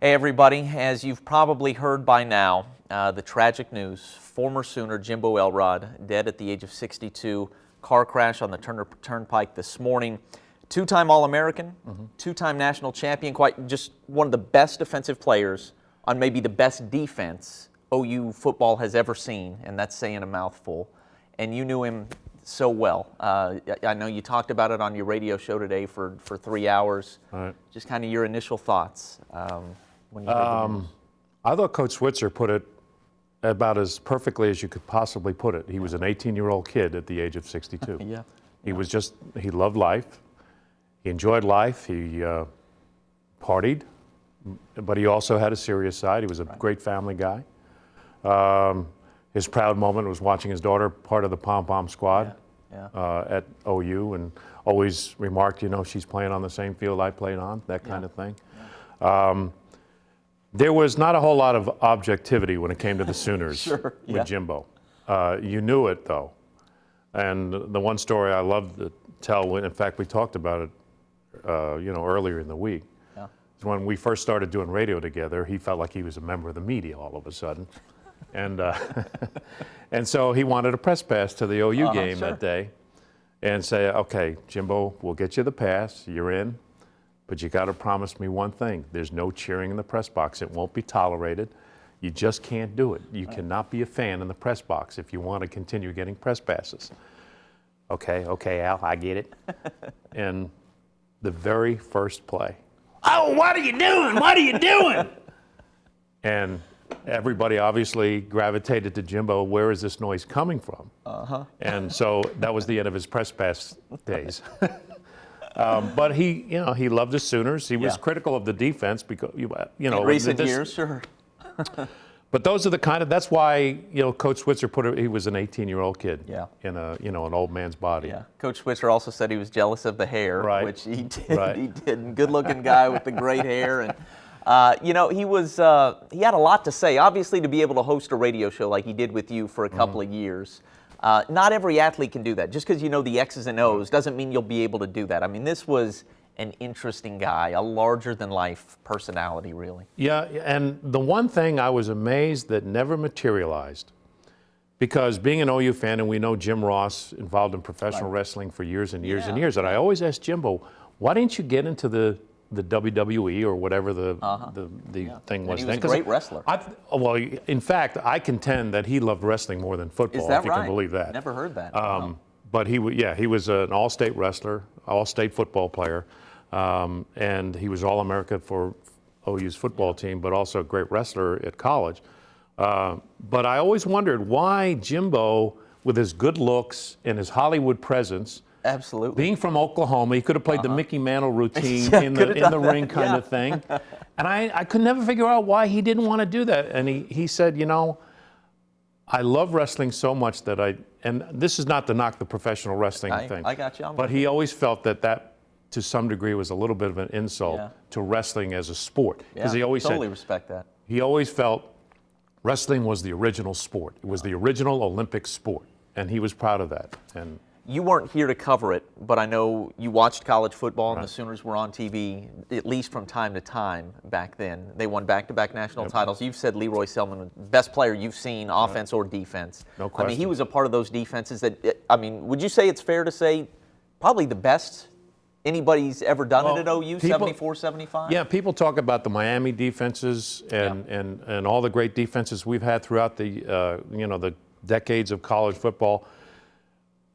Hey everybody, as you've probably heard by now, the tragic news, former Sooner Jimbo Elrod, dead at the age of 62, car crash on the Turner Turnpike this morning. Two-time All-American, two-time national champion, quite just one of the best defensive players on maybe the best defense OU football has ever seen, and that's saying a mouthful. And you knew him so well. I know you talked about it on your radio show today for 3 hours. Right. Just kind of your initial thoughts when you heard the news. I thought Coach Switzer put it about as perfectly as you could possibly put it. He was an 18-year-old kid at the age of 62. Yeah. He loved life. He enjoyed life. He partied, but he also had a serious side. He was a great family guy. His proud moment was watching his daughter part of the pom-pom squad at OU, and always remarked, you know, she's playing on the same field I played on, that kind of thing. There was not a whole lot of objectivity when it came to the Sooners with Jimbo. You knew it, though. And the one story I love to tell, in fact, we talked about it, earlier in the week, is when we first started doing radio together, he felt like he was a member of the media all of a sudden. And and so he wanted a press pass to the OU game that day and say, okay, Jimbo, we'll get you the pass, you're in, but you got to promise me one thing. There's no cheering in the press box. It won't be tolerated. You just can't do it. You cannot be a fan in the press box if you want to continue getting press passes. Okay, Al, I get it. And the very first play. Oh, what are you doing? What are you doing? And everybody obviously gravitated to Jimbo. Where is this noise coming from? And so that was the end of his press pass days. But he loved the Sooners. He was critical of the defense because, in recent years, sure. But those are the that's why, Coach Switzer he was an 18-year-old kid in an old man's body. Yeah. Coach Switzer also said he was jealous of the hair, which he did. Right. He did. Good-looking guy with the great hair. And, he had a lot to say. Obviously, to be able to host a radio show like he did with you for a couple of years, not every athlete can do that. Just because you know the X's and O's doesn't mean you'll be able to do that. I mean, this was an interesting guy, a larger-than-life personality, really. Yeah, and the one thing I was amazed that never materialized, because being an OU fan, and we know Jim Ross involved in professional wrestling for years and years and years, and I always asked Jimbo, why didn't you get into the WWE or whatever the thing was and he then? Was a great wrestler. Well, in fact, I contend that he loved wrestling more than football. Is that if you can believe that. Never heard that. But he was an all-state wrestler, all-state football player, and he was All-America for OU's football team, but also a great wrestler at college. But I always wondered why Jimbo, with his good looks and his Hollywood presence, absolutely, being from Oklahoma, he could have played the Mickey Mantle routine in the ring kind of thing. And I could never figure out why he didn't want to do that. And he said, I love wrestling so much that and this is not to knock the professional wrestling thing. I got you. But he always felt that to some degree was a little bit of an insult to wrestling as a sport. Because he always totally respect that. He always felt wrestling was the original sport. It was the original Olympic sport. And he was proud of that. And you weren't here to cover it, but I know you watched college football, and the Sooners were on TV at least from time to time back then. They won back-to-back national titles. You've said Leroy Selman, best player you've seen, offense or defense. No question. I mean, he was a part of those defenses that, would you say it's fair to say probably the best anybody's ever done it at OU, 74, 75? Yeah, people talk about the Miami defenses and all the great defenses we've had throughout the decades of college football.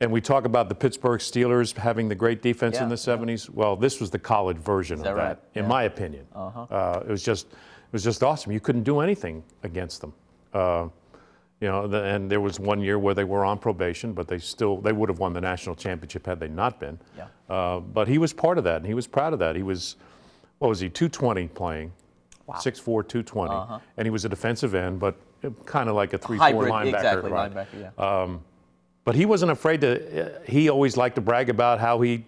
And we talk about the Pittsburgh Steelers having the great defense in the 70s. Well, this was the college version of that, in my opinion. It was just awesome. You couldn't do anything against them. And there was one year where they were on probation, but they would have won the national championship had they not been. But he was part of that, and he was proud of that. He was, 220 playing, 6'4", 220, and he was a defensive end, but kind of like a 3-4 linebacker. Exactly, linebacker, But he wasn't afraid to. He always liked to brag about how he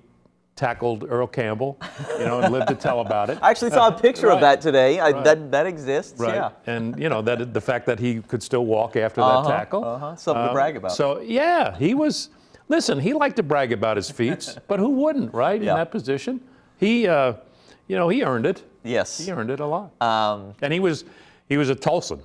tackled Earl Campbell, and lived to tell about it. I actually saw a picture of that today. That exists. Right. Yeah. And that the fact that he could still walk after that tackle. Something to brag about. So he was. Listen, he liked to brag about his feats, but who wouldn't, right? In that position, he earned it. Yes. He earned it a lot. And he was a Tulsan.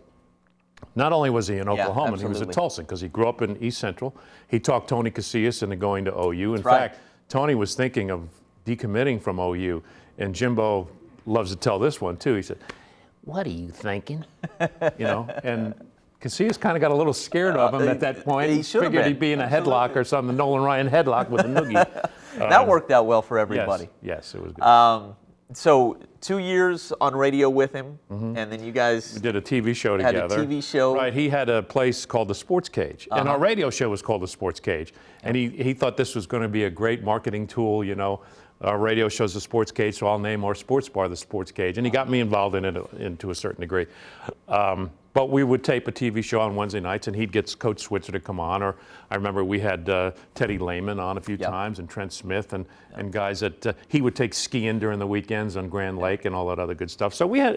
Not only was he an Oklahoman, he was a Tulsan because he grew up in East Central. He talked Tony Casillas into going to OU. In fact, Tony was thinking of decommitting from OU, and Jimbo loves to tell this one too. He said, "What are you thinking?" And Casillas kind of got a little scared of him at that point. He figured he'd be in a headlock or something, the Nolan Ryan headlock with a noogie. That worked out well for everybody. Yes, it was good. So 2 years on radio with him, and then you guys We did a TV show together. had a TV show. Right, he had a place called the Sports Cage, and our radio show was called the Sports Cage. And he thought this was going to be a great marketing tool, Our radio show's the Sports Cage, so I'll name our sports bar the Sports Cage. And he got me involved in it to a certain degree. But we would tape a TV show on Wednesday nights, and he'd get Coach Switzer to come on. Or I remember we had Teddy Lehman on a few times, and Trent Smith, and guys that he would take skiing during the weekends on Grand Lake and all that other good stuff. So we had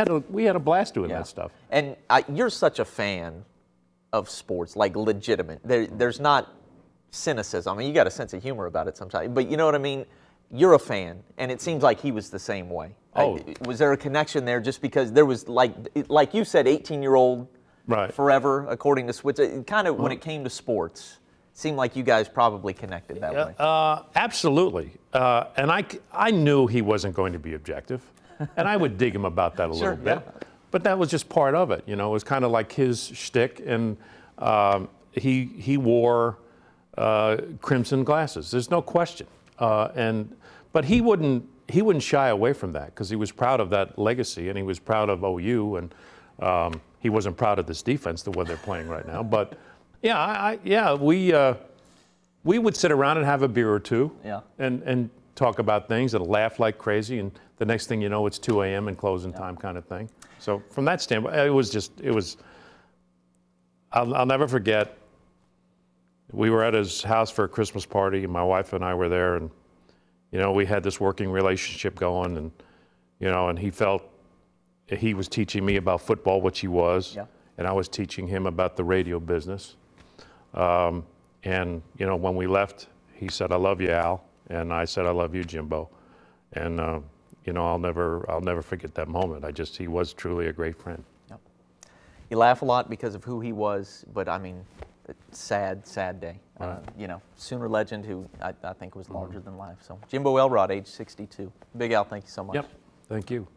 a blast doing that stuff. And you're such a fan of sports, like legitimate. There's not cynicism. I mean, you got a sense of humor about it sometimes, but you know what I mean? You're a fan, and it seems like he was the same way. Oh. Was there a connection there just because there was, like you said, 18-year-old forever, according to Switzer? Kind of when it came to sports, it seemed like you guys probably connected that way. Absolutely. And I knew he wasn't going to be objective, and I would dig him about that a little bit. But that was just part of it. It was kind of like his shtick, and he wore crimson glasses. There's no question. But he wouldn't shy away from that because he was proud of that legacy, and he was proud of OU, and he wasn't proud of this defense, the way they're playing right now. But we would sit around and have a beer or two, and talk about things and laugh like crazy, and the next thing you know, it's 2 a.m. and closing time kind of thing. So from that standpoint, it was. I'll never forget. We were at his house for a Christmas party, and my wife and I were there, and we had this working relationship going, and and he felt he was teaching me about football, which he was, and I was teaching him about the radio business. And when we left, he said, "I love you, Al," and I said, "I love you, Jimbo," and I'll never forget that moment. He was truly a great friend. Yep. You laugh a lot because of who he was, but I mean. Sad day. Sooner legend who I think was larger than life. So Jimbo Elrod, age 62. Big Al, thank you so much. Yep. Thank you.